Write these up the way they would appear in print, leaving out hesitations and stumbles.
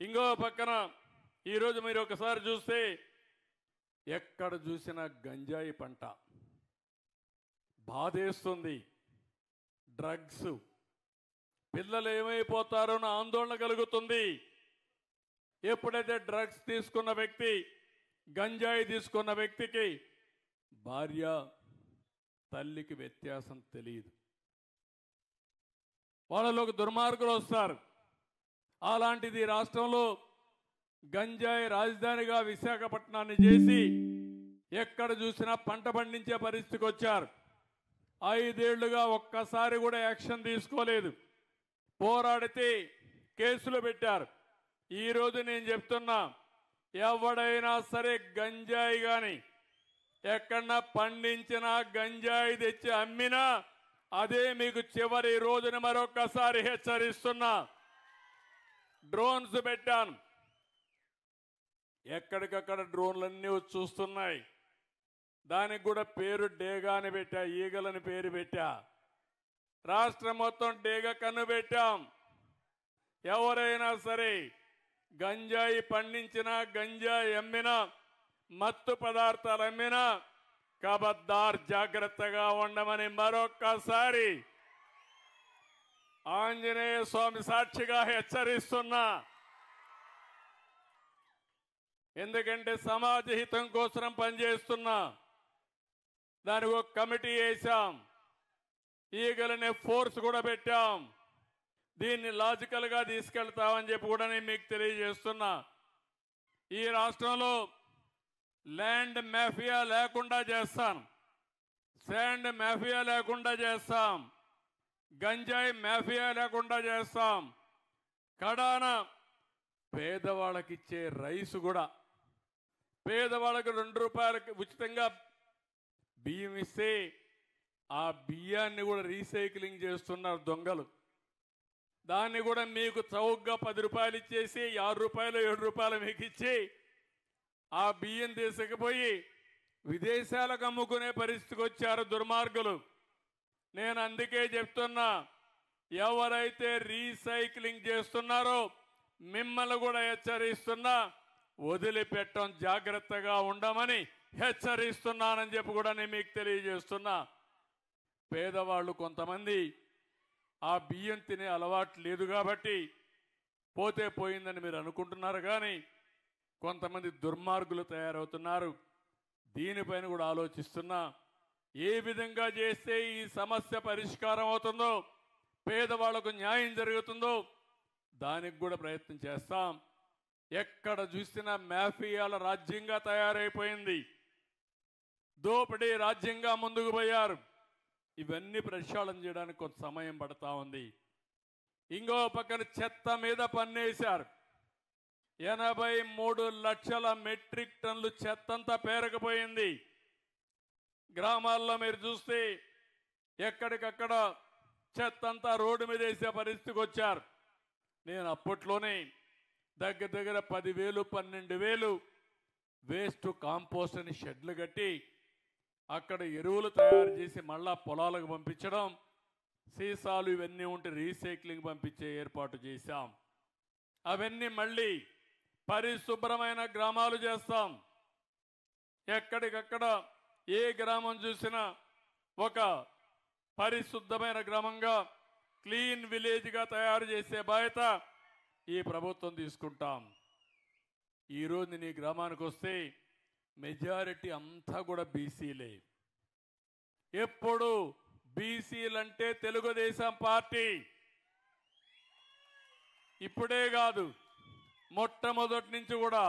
ఇంకో పక్కన ఈరోజు మీరు ఒకసారి చూస్తే ఎక్కడ చూసినా గంజాయి పంట బాధేస్తుంది. డ్రగ్స్, పిల్లలు ఏమైపోతారో అని ఆందోళన కలుగుతుంది. ఎప్పుడైతే డ్రగ్స్ తీసుకున్న వ్యక్తి, గంజాయి తీసుకున్న వ్యక్తికి భార్య తల్లికి వ్యత్యాసం తెలియదు. వాళ్ళలోకి దుర్మార్గులు వస్తారు. అలాంటిది రాష్ట్రంలో గంజాయి రాజధానిగా విశాఖపట్నాన్ని చేసి ఎక్కడ చూసినా పంట పండించే పరిస్థితికి వచ్చారు. 5 ఏళ్లుగా ఒక్కసారి కూడా యాక్షన్ తీసుకోలేదు. పోరాడితే కేసులు పెట్టారు. ఈరోజు నేను చెప్తున్నా, ఎవడైనా సరే గంజాయి కానీ ఎక్కడన్నా పండించిన గంజాయి తెచ్చి అమ్మినా అదే మీకు చివరి రోజున మరొకసారి హెచ్చరిస్తున్నా. డ్రోన్స్ పెట్టాను, ఎక్కడికక్కడ డ్రోన్లన్నీ వచ్చి చూస్తున్నాయి. దానికి కూడా పేరు డేగా అని పెట్టా, ఈగలని పేరు పెట్టా. రాష్ట్రం మొత్తం డేగ కన్ను పెట్టాం. ఎవరైనా సరే గంజాయి పండించినా, గంజాయి అమ్మినా, మత్తు పదార్థాలు అమ్మినా కబద్దార్ జాగ్రత్తగా ఉండమని మరొక్కసారి ఆంజనేయ స్వామి సాక్షిగా హెచ్చరిస్తున్నా. ఎందుకంటే సమాజ హితం కోసం పనిచేస్తున్నా. దానికి ఒక కమిటీ వేశాం, ఈగలనే ఫోర్స్ కూడా పెట్టాం. దీన్ని లాజికల్గా తీసుకెళ్తామని చెప్పి కూడా నేను మీకు తెలియజేస్తున్నా. ఈ రాష్ట్రంలో ల్యాండ్ మాఫియా లేకుండా చేస్తాం, శాండ్ మాఫియా లేకుండా చేస్తాం, గంజాయి మాఫియా లేకుండా చేస్తాం. కడాన పేదవాళ్ళకి ఇచ్చే రైసు కూడా, పేదవాళ్ళకి 2 రూపాయలకి ఉచితంగా బియ్యం ఇస్తే ఆ బియ్యాన్ని కూడా రీసైక్లింగ్ చేస్తున్నారు దొంగలు. దాన్ని కూడా మీకు చౌకగా 10 రూపాయలు ఇచ్చేసి 6 రూపాయలు 7 రూపాయలు మీకు ఇచ్చి ఆ బియ్యం తీసుకుపోయి విదేశాలకు అమ్ముకునే పరిస్థితికి వచ్చారు దుర్మార్గులు. నేను అందుకే చెప్తున్నా, ఎవరైతే రీసైక్లింగ్ చేస్తున్నారో మిమ్మల్ని కూడా హెచ్చరిస్తున్నా, వదిలిపెట్టడం జాగ్రత్తగా ఉండమని హెచ్చరిస్తున్నానని చెప్పి కూడా నేను మీకు తెలియజేస్తున్నా. పేదవాళ్ళు కొంతమంది ఆ బియ్యం తినే అలవాటు లేదు కాబట్టి పోతే పోయిందని మీరు అనుకుంటున్నారు, కానీ కొంతమంది దుర్మార్గులు తయారవుతున్నారు. దీనిపైన కూడా ఆలోచిస్తున్నా. ఏ విధంగా చేస్తే ఈ సమస్య పరిష్కారం అవుతుందో, పేదవాళ్లకు న్యాయం జరుగుతుందో దానికి కూడా ప్రయత్నం చేస్తాం. ఎక్కడ చూసినా మాఫియాల రాజ్యంగా తయారైపోయింది, దోపిడీ రాజ్యంగా ముందుకు పోయారు. ఇవన్నీ ప్రక్షాళన చేయడానికి కొంత సమయం పడతా ఉంది. ఇంకో పక్కన చెత్త మీద పన్నేశారు. 83 లక్షల మెట్రిక్ టన్నులు చెత్తంతా పేరకపోయింది. గ్రామాల్లో మీరు చూస్తే ఎక్కడికక్కడ చెత్తంతా రోడ్డు మీద వేసే పరిస్థితికి వచ్చారు. నేను అప్పట్లోనే దగ్గర 10,000 12,000 వేస్ట్ కాంపోస్ట్ అని షెడ్లు కట్టి అక్కడ ఎరువులు తయారు చేసి మళ్ళా పొలాలకు పంపించడం, సీసాలు ఇవన్నీ ఉంటే రీసైక్లింగ్ పంపించే ఏర్పాటు చేశాం. అవన్నీ మళ్ళీ పరిశుభ్రమైన గ్రామాలు చేస్తాం. ఎక్కడికక్కడ ఏ గ్రామం చూసినా ఒక పరిశుద్ధమైన గ్రామంగా, క్లీన్ విలేజ్గా తయారు చేసే బాధ్యత ఈ ప్రభుత్వం తీసుకుంటాం. ఈరోజు నీ గ్రామానికి వస్తే మెజారిటీ అంతా కూడా బీసీలే. ఎప్పుడు బీసీలంటే తెలుగుదేశం పార్టీ. ఇప్పుడే కాదు, మొట్టమొదటి నుంచి కూడా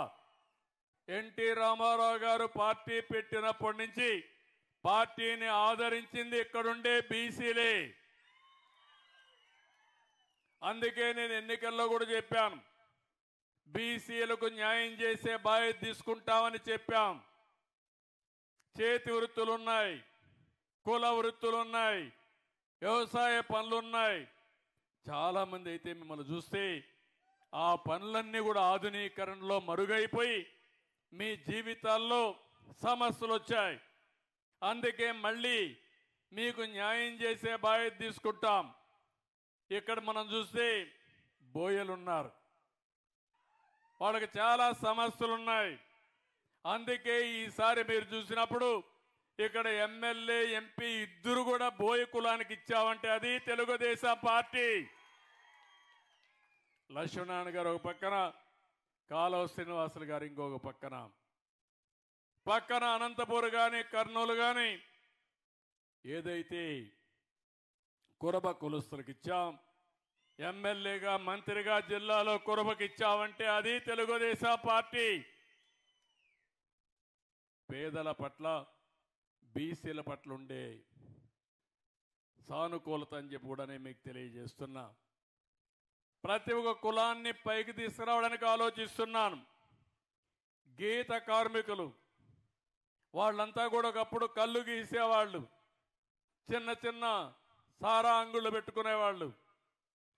ఎన్టీ రామారావు గారు పార్టీ పెట్టినప్పటి నుంచి పార్టీని ఆదరించింది ఇక్కడుండే బీసీలే. అందుకే నేను ఎన్నికల్లో కూడా చెప్పాను, బీసీలకు న్యాయం చేసే బాధ్యత తీసుకుంటామని చెప్పాం. చేతి వృత్తులున్నాయి, కుల వృత్తులున్నాయి, వ్యవసాయ పనులున్నాయి. చాలామంది అయితే మిమ్మల్ని చూస్తే ఆ పనులన్నీ కూడా ఆధునీకరణలో మరుగైపోయి మీ జీవితాల్లో సమస్యలు వచ్చాయి. అందుకే మళ్ళీ మీకు న్యాయం చేసే బాధ్యత తీసుకుంటాం. ఇక్కడ మనం చూస్తే బోయలున్నారు, వాళ్ళకి చాలా సమస్యలు ఉన్నాయి. అందుకే ఈసారి మీరు చూసినప్పుడు ఇక్కడ ఎమ్మెల్యే ఎంపీ ఇద్దరు కూడా బోయ కులానికి ఇచ్చామంటే అది తెలుగుదేశం పార్టీ. లక్ష్మీనారాయణ గారు ఒక పక్కన, కాలువ శ్రీనివాసులు గారు ఇంకొక పక్కన అనంతపూర్ కానీ కర్నూలు కానీ ఏదైతే కురబ కులస్తులకు ఇచ్చాం, ఎమ్మెల్యేగా మంత్రిగా జిల్లాలో కురబకి ఇచ్చామంటే అది తెలుగుదేశం పార్టీ. పేదల పట్ల బీసీల పట్ల ఉండే సానుకూలత అని చెప్పి కూడా నేను మీకు తెలియజేస్తున్నా. ప్రతి ఒక్క కులాన్ని పైకి తీసుకురావడానికి ఆలోచిస్తున్నాను. గీత కార్మికులు వాళ్ళంతా కూడా ఒకప్పుడు కళ్ళు గీసేవాళ్ళు, చిన్న చిన్న సారా అంగుళ్ళు పెట్టుకునేవాళ్ళు.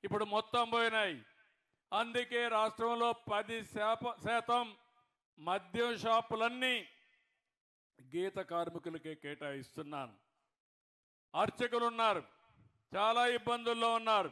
ఇప్పుడు మొత్తం పోయినాయి. అందుకే రాష్ట్రంలో 10% మద్యం షాపులన్నీ గీత కార్మికులకే కేటాయిస్తున్నాను. అర్చకులు ఉన్నారు, చాలా ఇబ్బందుల్లో ఉన్నారు.